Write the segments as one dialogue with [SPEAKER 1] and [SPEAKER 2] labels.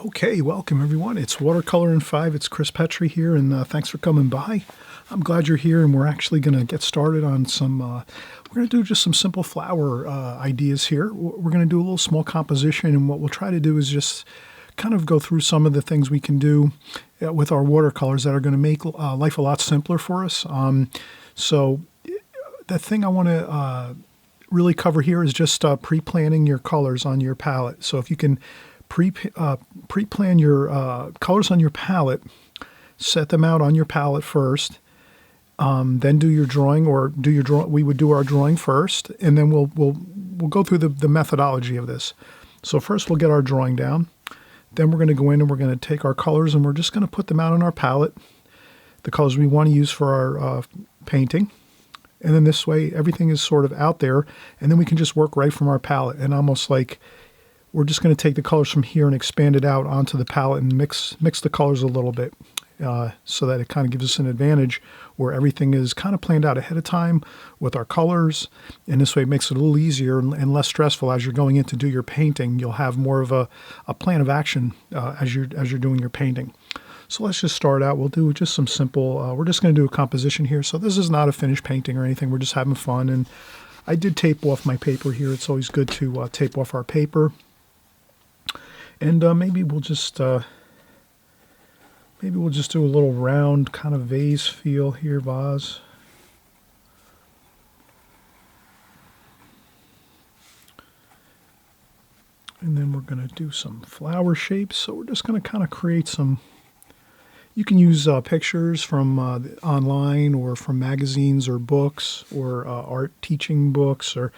[SPEAKER 1] Okay, welcome everyone. It's Watercolor in 5. It's Chris Petrie here, and thanks for coming by. I'm glad you're here, and we're actually going to get started on some, we're going to do just some simple flower ideas here. We're going to do a little small composition, and what we'll try to do is just kind of go through some of the things we can do with our watercolors that are going to make life a lot simpler for us. So the thing I want to really cover here is just pre-planning your colors on your palette. So if you can pre-plan your colors on your palette, set them out on your palette first, then do your drawing, or do your draw. We would do our drawing first, and then we'll go through the methodology of this. So first we'll get our drawing down. Then we're going to go in and we're going to take our colors and we're just going to put them out on our palette, the colors we want to use for our painting. And then this way everything is sort of out there, and then we can just work right from our palette, and almost like we're just going to take the colors from here and expand it out onto the palette and mix the colors a little bit, so that it kind of gives us an advantage where everything is kind of planned out ahead of time with our colors. And this way it makes it a little easier and less stressful as you're going in to do your painting. You'll have more of a plan of action as you're doing your painting. So let's just start out. We'll do just some simple, we're just going to do a composition here. So this is not a finished painting or anything. We're just having fun. And I did tape off my paper here. It's always good to tape off our paper. And maybe we'll just do a little round kind of vase feel here, vase. And then we're going to do some flower shapes. So we're just going to kind of create some. You can use pictures from online or from magazines or books or art teaching books or.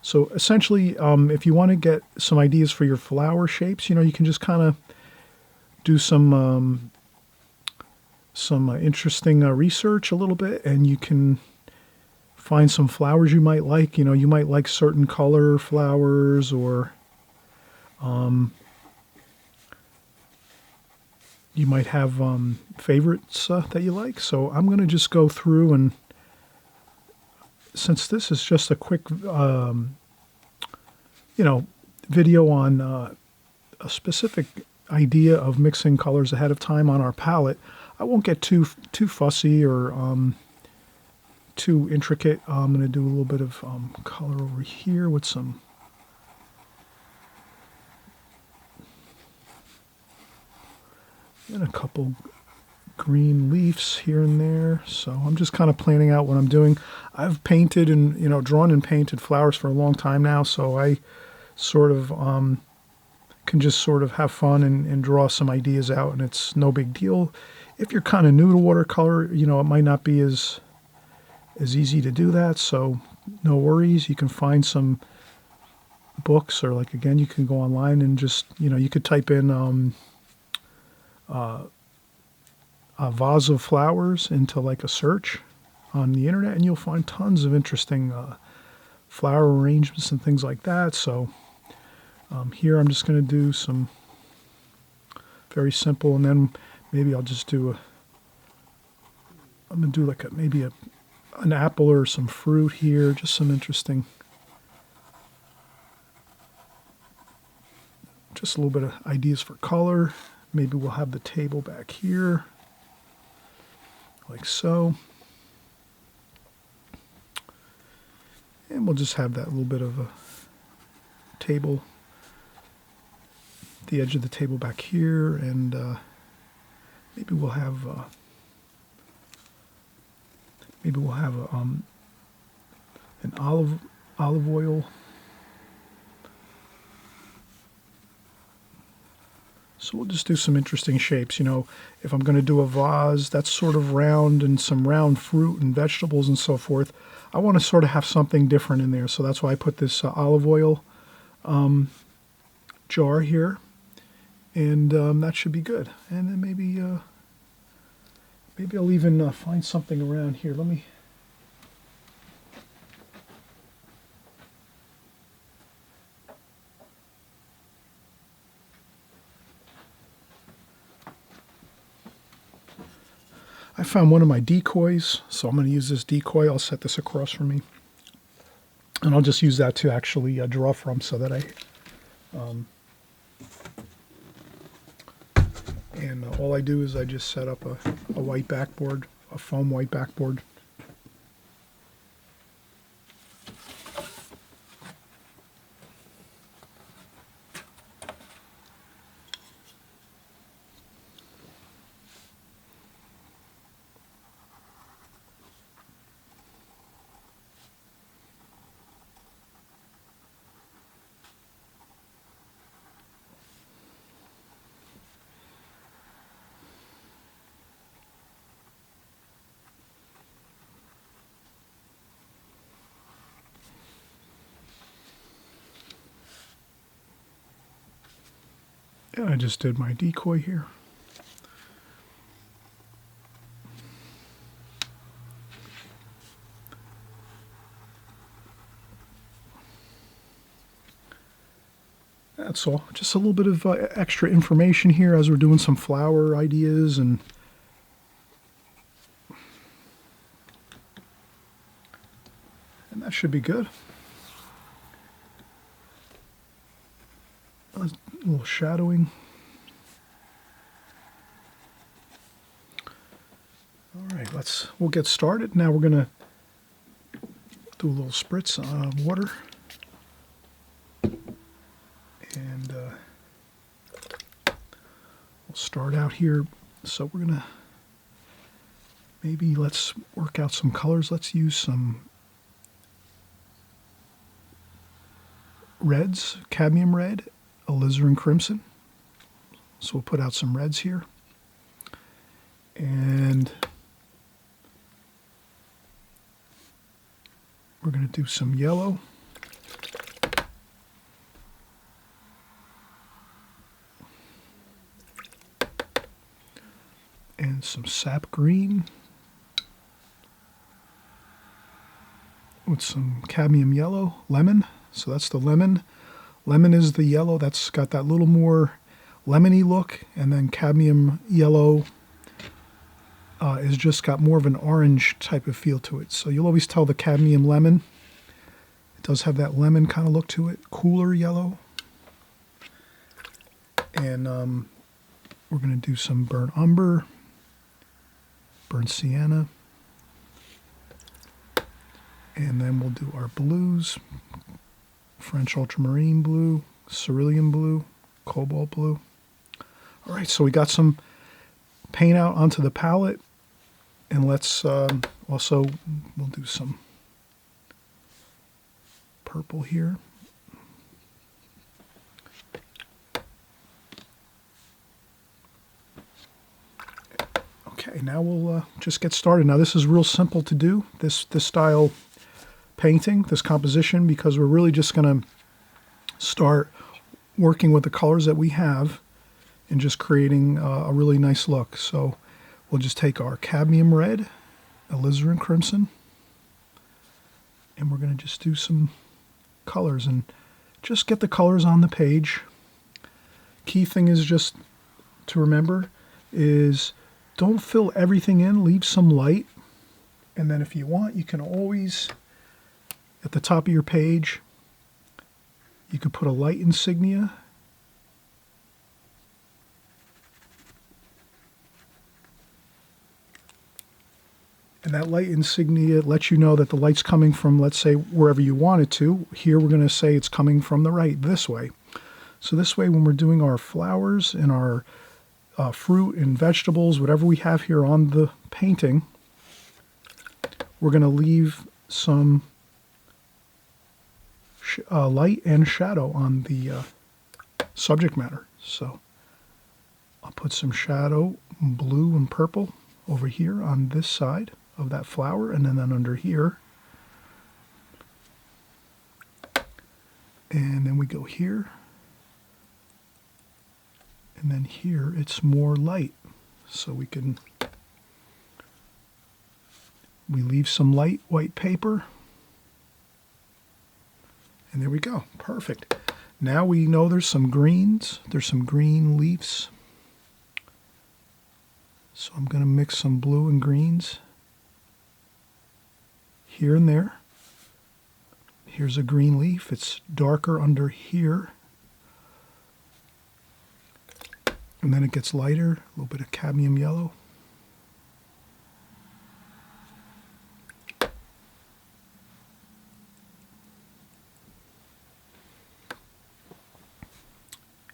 [SPEAKER 1] So essentially, if you want to get some ideas for your flower shapes, you can just kind of do some interesting research a little bit, and you can find some flowers you might like. You might like certain color flowers, or you might have favorites that you like. So I'm going to just go through, and since this is just a quick, video on a specific idea of mixing colors ahead of time on our palette, I won't get too fussy or too intricate. I'm going to do a little bit of color over here with some. And a couple green leaves here and there. So I'm just kind of planning out what I'm doing. I've painted and drawn and painted flowers for a long time now, so I sort of can just sort of have fun and draw some ideas out, and it's no big deal. If you're kind of new to watercolor, it might not be as easy to do that, so no worries. You can find some books, or again, you can go online and just you could type in a vase of flowers into a search on the internet, and you'll find tons of interesting flower arrangements and things like that. So here I'm just going to do some very simple, and then maybe I'll just do I'm going to do maybe an apple or some fruit here, just some interesting, just a little bit of ideas for color. Maybe we'll have the table back here, like so. And we'll just have that little bit of a table, the edge of the table back here, and maybe we'll have an olive oil. So we'll just do some interesting shapes. If I'm going to do a vase that's sort of round and some round fruit and vegetables and so forth, I want to sort of have something different in there. So that's why I put this olive oil jar here, and that should be good. And then maybe I'll even find something around here. Let me. I found one of my decoys, so I'm going to use this decoy. I'll set this across from me, and I'll just use that to actually draw from, so that I And all I do is I just set up a white backboard, a foam white backboard. And I just did my decoy here. That's all. Just a little bit of extra information here as we're doing some flower ideas, and that should be good. A little shadowing. All right, we'll get started. Now we're gonna do a little spritz of water. And we'll start out here. So we're gonna, let's work out some colors. Let's use some reds, cadmium red, alizarin crimson. So we'll put out some reds here. And we're going to do some yellow. And some sap green. With some cadmium yellow, lemon. So that's the lemon. Lemon is the yellow. That's got that little more lemony look. And then cadmium yellow is just got more of an orange type of feel to it. So you'll always tell the cadmium lemon. It does have that lemon kind of look to it. Cooler yellow. And we're going to do some burnt umber, burnt sienna. And then we'll do our blues. French ultramarine blue, cerulean blue, cobalt blue. All right, so we got some paint out onto the palette. And let's also, we'll do some purple here. Okay, now we'll just get started. Now this is real simple to do, this style painting, this composition, because we're really just going to start working with the colors that we have and just creating a really nice look. So we'll just take our cadmium red, alizarin crimson, and we're going to just do some colors and just get the colors on the page. Key thing is just to remember is don't fill everything in, leave some light, and then if you want, you can always, at the top of your page, you could put a light insignia. And that light insignia lets you know that the light's coming from, let's say, wherever you want it to. Here we're going to say it's coming from the right, this way. So this way, when we're doing our flowers and our fruit and vegetables, whatever we have here on the painting, we're going to leave some light and shadow on the subject matter. So I'll put some shadow, blue and purple, over here on this side of that flower, and then under here. And then we go here. And then here it's more light. So we leave some light white paper. And there we go. Perfect. Now we know there's some greens. There's some green leaves. So I'm going to mix some blue and greens here and there. Here's a green leaf. It's darker under here. And then it gets lighter, a little bit of cadmium yellow.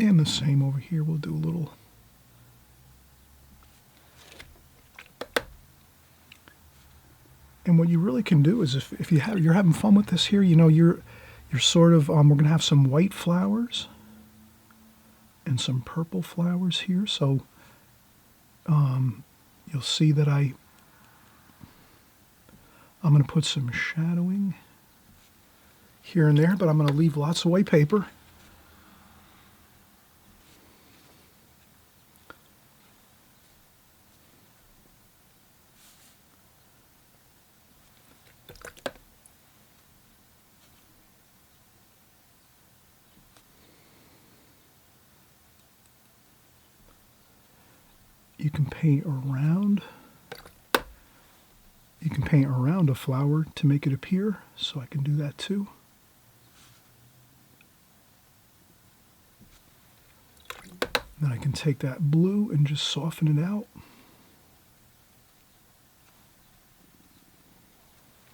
[SPEAKER 1] And the same over here, we'll do a little. And what you really can do is if you're having fun with this here, you know, you're sort of, we're going to have some white flowers and some purple flowers here. So you'll see that I'm going to put some shadowing here and there, but I'm going to leave lots of white paper. You can paint around. You can paint around a flower to make it appear, so I can do that too. Then I can take that blue and just soften it out.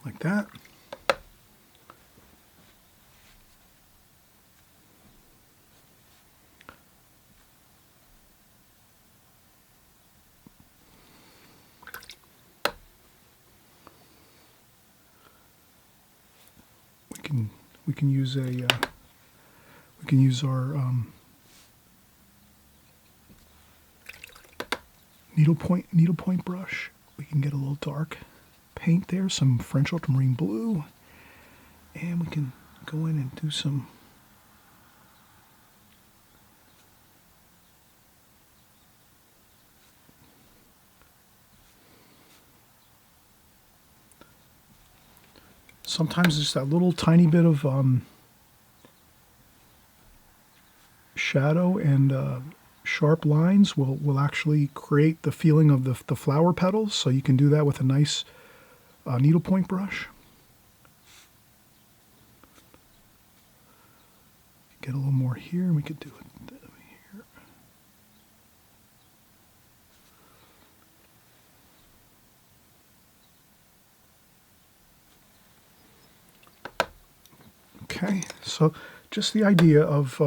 [SPEAKER 1] Like that. We can use our needlepoint brush. We can get a little dark paint there, some French ultramarine blue, and we can go in and do some sometimes just that little tiny bit of shadow and sharp lines will actually create the feeling of the flower petals. So you can do that with a nice needlepoint brush. Get a little more here, and we could do it here. Okay, so just the idea of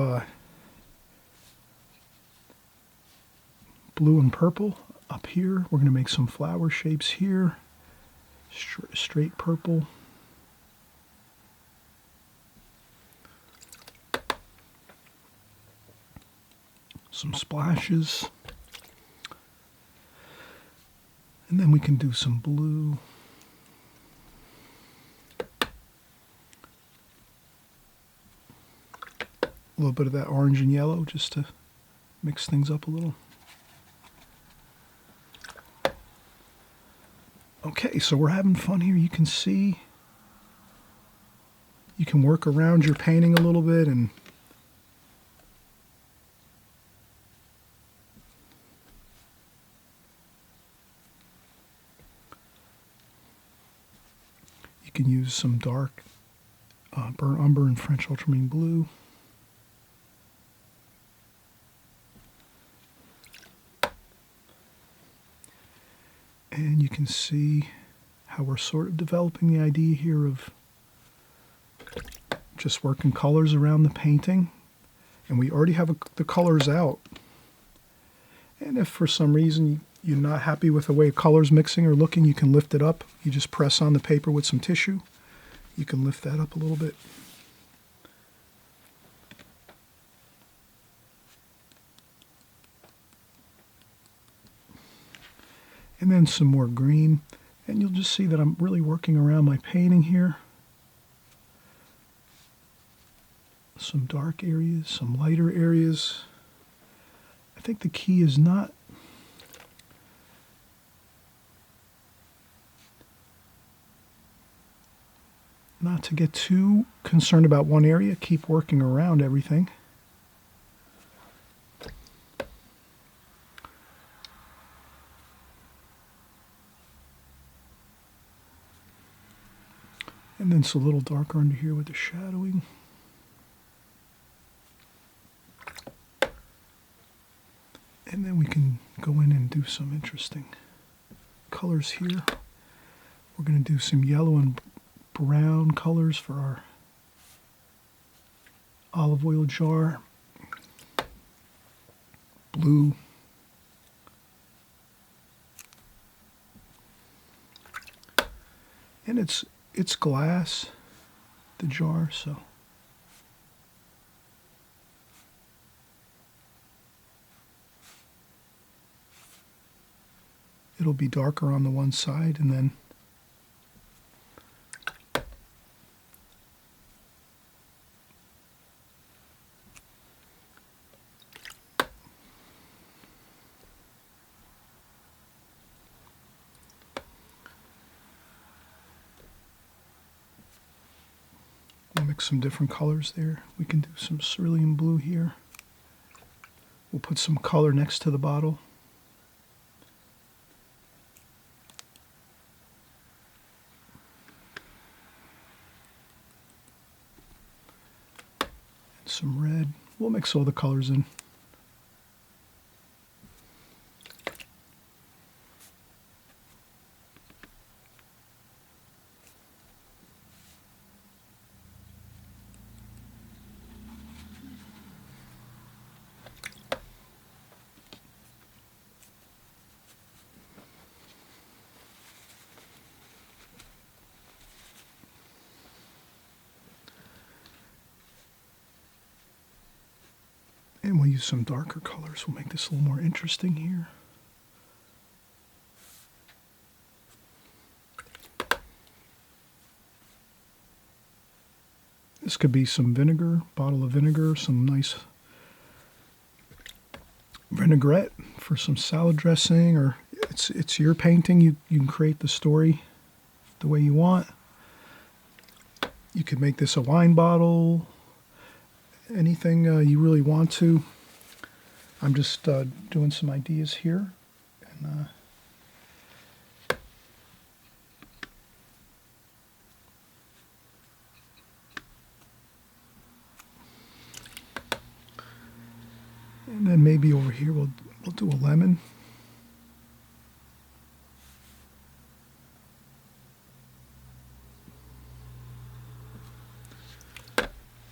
[SPEAKER 1] blue and purple up here. We're going to make some flower shapes here. Straight purple. Some splashes. And then we can do some blue. A little bit of that orange and yellow just to mix things up a little. Okay, so we're having fun here. You can see, you can work around your painting a little bit, and you can use some dark burnt umber and French ultramarine blue. And you can see how we're sort of developing the idea here of just working colors around the painting. And we already have the colors out. And if for some reason you're not happy with the way colors mixing or looking, you can lift it up. You just press on the paper with some tissue. You can lift that up a little bit. And then some more green, and you'll just see that I'm really working around my painting here. Some dark areas, some lighter areas. I think the key is not to get too concerned about one area. Keep working around everything. And then it's a little darker under here with the shadowing. And then we can go in and do some interesting colors here. We're going to do some yellow and brown colors for our olive oil jar. Blue. And it's glass, the jar, so it'll be darker on the one side, and then we'll mix some different colors there. We can do some cerulean blue here. We'll put some color next to the bottle. Some red. We'll mix all the colors in. And we'll use some darker colors. We'll make this a little more interesting here. This could be some vinegar, bottle of vinegar, some nice vinaigrette for some salad dressing, or it's your painting. You can create the story the way you want. You could make this a wine bottle, anything you really want to. I'm just doing some ideas here. And then maybe over here we'll do a lemon.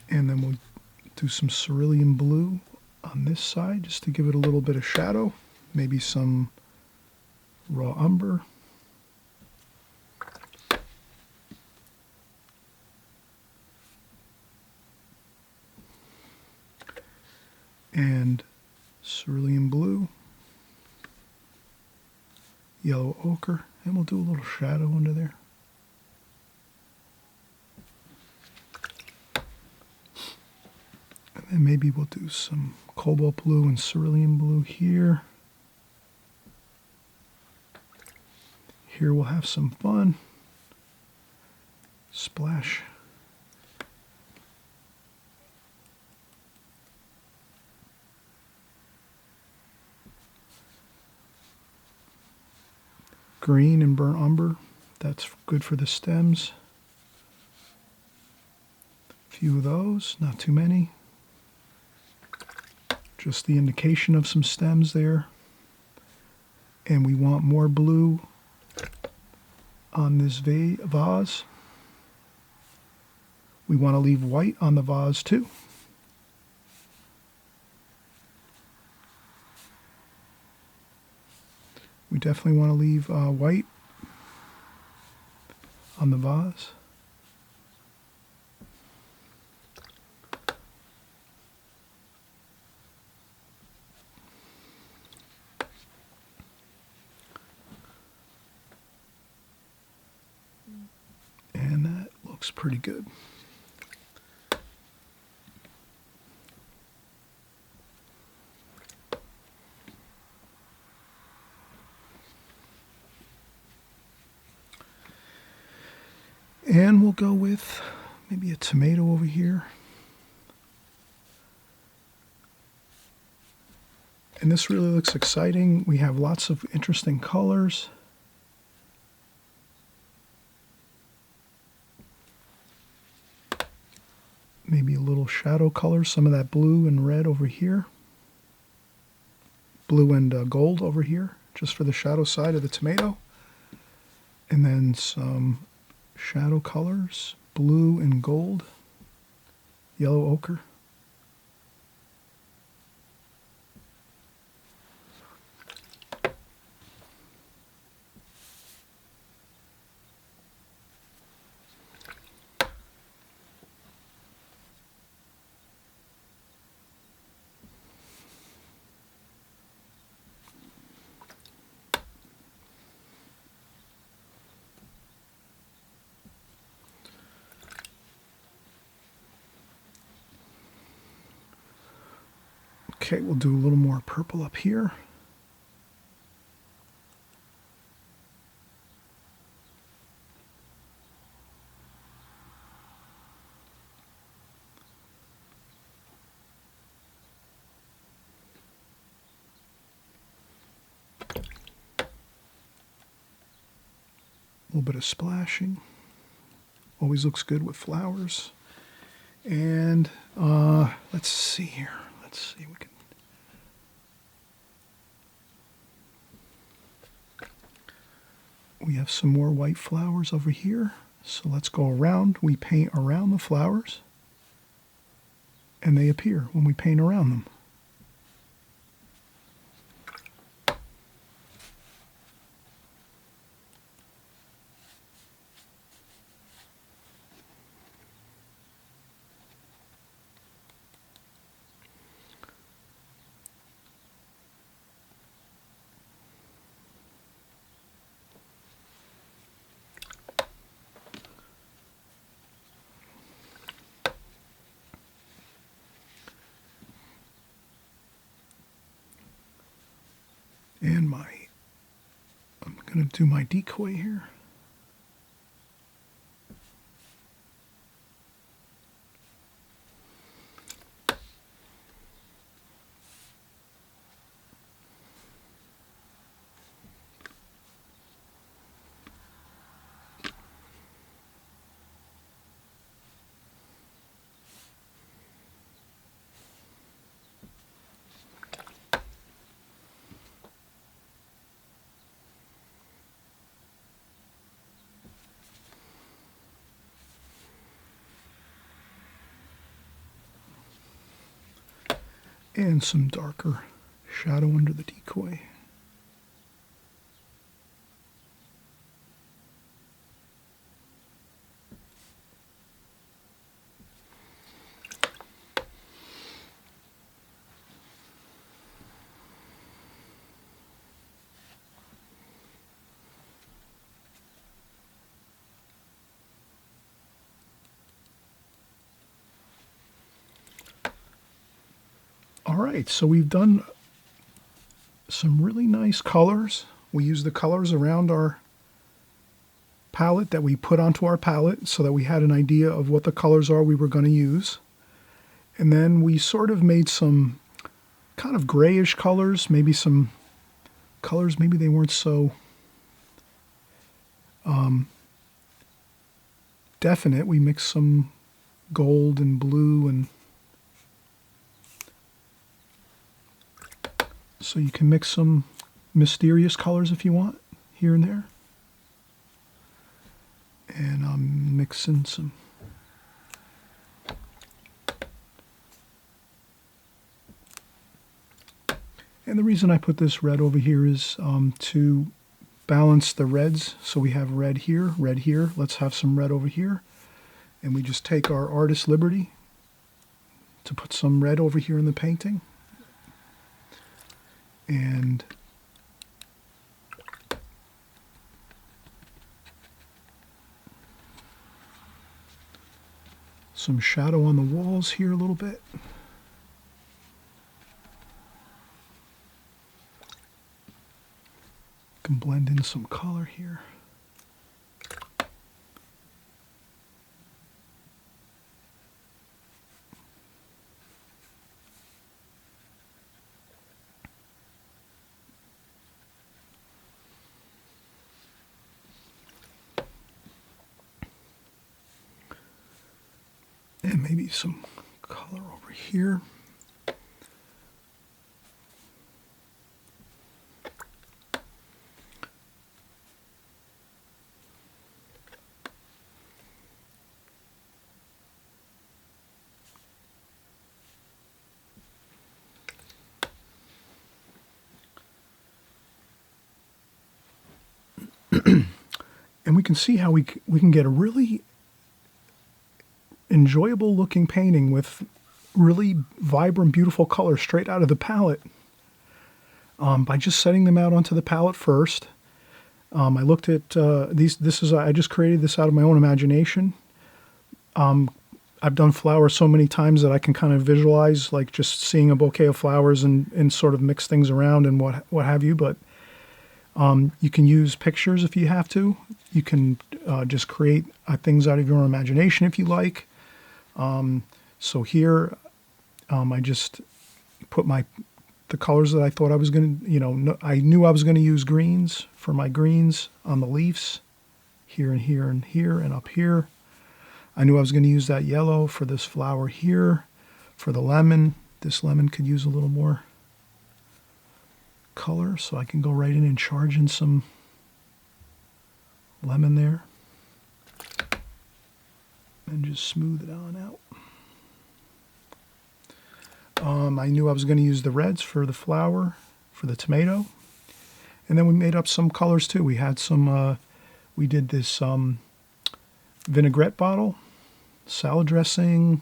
[SPEAKER 1] And then we'll do some cerulean blue on this side just to give it a little bit of shadow. Maybe some raw umber. And cerulean blue, yellow ochre, and we'll do a little shadow under there. And then maybe we'll do some cobalt blue and cerulean blue here. Here we'll have some fun. Splash. Green and burnt umber, that's good for the stems. A few of those, not too many. Just the indication of some stems there. And we want more blue on this vase. We want to leave white on the vase too. We definitely want to leave white on the vase. And that looks pretty good. And we'll go with maybe a tomato over here. And this really looks exciting. We have lots of interesting colors. Maybe a little shadow color, some of that blue and red over here. blue and gold over here, just for the shadow side of the tomato. And then some shadow colors, blue and gold, yellow ochre. Okay, we'll do a little more purple up here. A little bit of splashing. Always looks good with flowers. And let's see here. Let's see. We have some more white flowers over here. So let's go around. We paint around the flowers. And they appear when we paint around them. And I'm going to do my decoy here. And some darker shadow under the decoy. All right, so we've done some really nice colors. We use the colors around our palette that we put onto our palette so that we had an idea of what the colors are we were going to use. And then we sort of made some kind of grayish colors, maybe some colors, maybe they weren't so definite. We mixed some gold and blue, and so you can mix some mysterious colors if you want, here and there. And I'm mixing some and the reason I put this red over here is to balance the reds. So we have red here, red here. Let's have some red over here. And we just take our artist liberty to put some red over here in the painting. And some shadow on the walls here a little bit. Can blend in some color here. And maybe some color over here. we can see how we can get a really enjoyable looking painting with really vibrant, beautiful colors straight out of the palette by just setting them out onto the palette first. I looked at I just created this out of my own imagination. I've done flowers so many times that I can kind of visualize like just seeing a bouquet of flowers and sort of mix things around and what have you. But you can use pictures if you have to. You can just create things out of your own imagination if you like. So here I just put the colors that I thought I was going to, I knew I was going to use greens for my greens on the leaves here and here and here and up here. I knew I was going to use that yellow for this flower here. For the lemon, this lemon could use a little more color, so I can go right in and charge in some lemon there. And just smooth it on out. I knew I was going to use the reds for the flower, for the tomato. And then we made up some colors too. We had some, we did this vinaigrette bottle, salad dressing,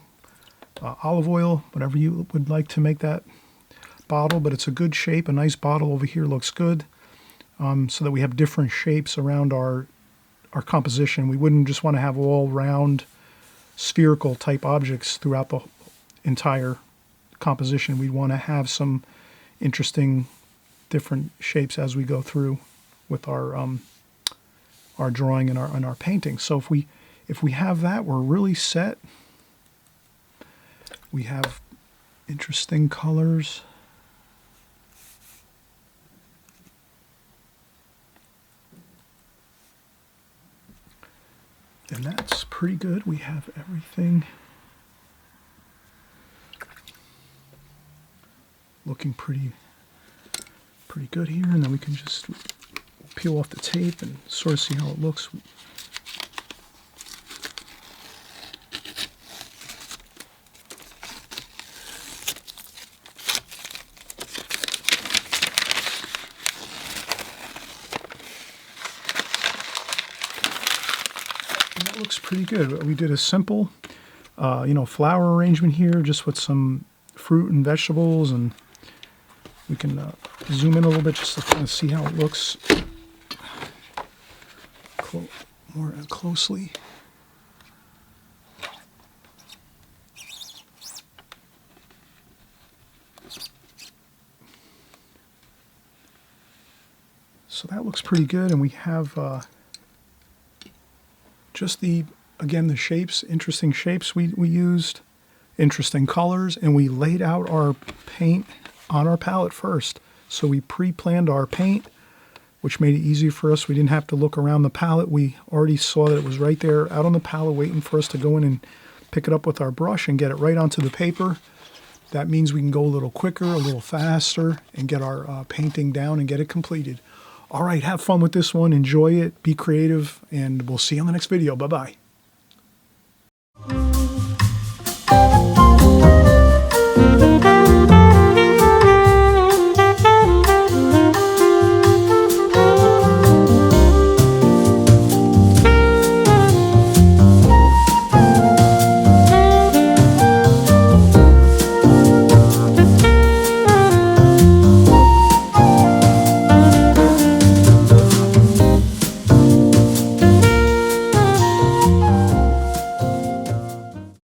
[SPEAKER 1] olive oil, whatever you would like to make that bottle, but it's a good shape. A nice bottle over here looks good, so that we have different shapes around our composition. We wouldn't just want to have all round spherical type objects throughout the entire composition. We'd want to have some interesting different shapes as we go through with our drawing and our painting. So if we have that, we're really set. We have interesting colors. And that's pretty good. We have everything looking pretty good here. And then we can just peel off the tape and sort of see how it looks. And that looks pretty good. We did a simple, flower arrangement here, just with some fruit and vegetables, and we can zoom in a little bit just to kind of see how it looks more closely. So that looks pretty good, and we have just the shapes, interesting shapes we used, interesting colors, and we laid out our paint on our palette first. So we pre-planned our paint, which made it easy for us. We didn't have to look around the palette. We already saw that it was right there out on the palette waiting for us to go in and pick it up with our brush and get it right onto the paper. That means we can go a little quicker, a little faster, and get our painting down and get it completed. All right, have fun with this one. Enjoy it. Be creative, and we'll see you on the next video. Bye-bye.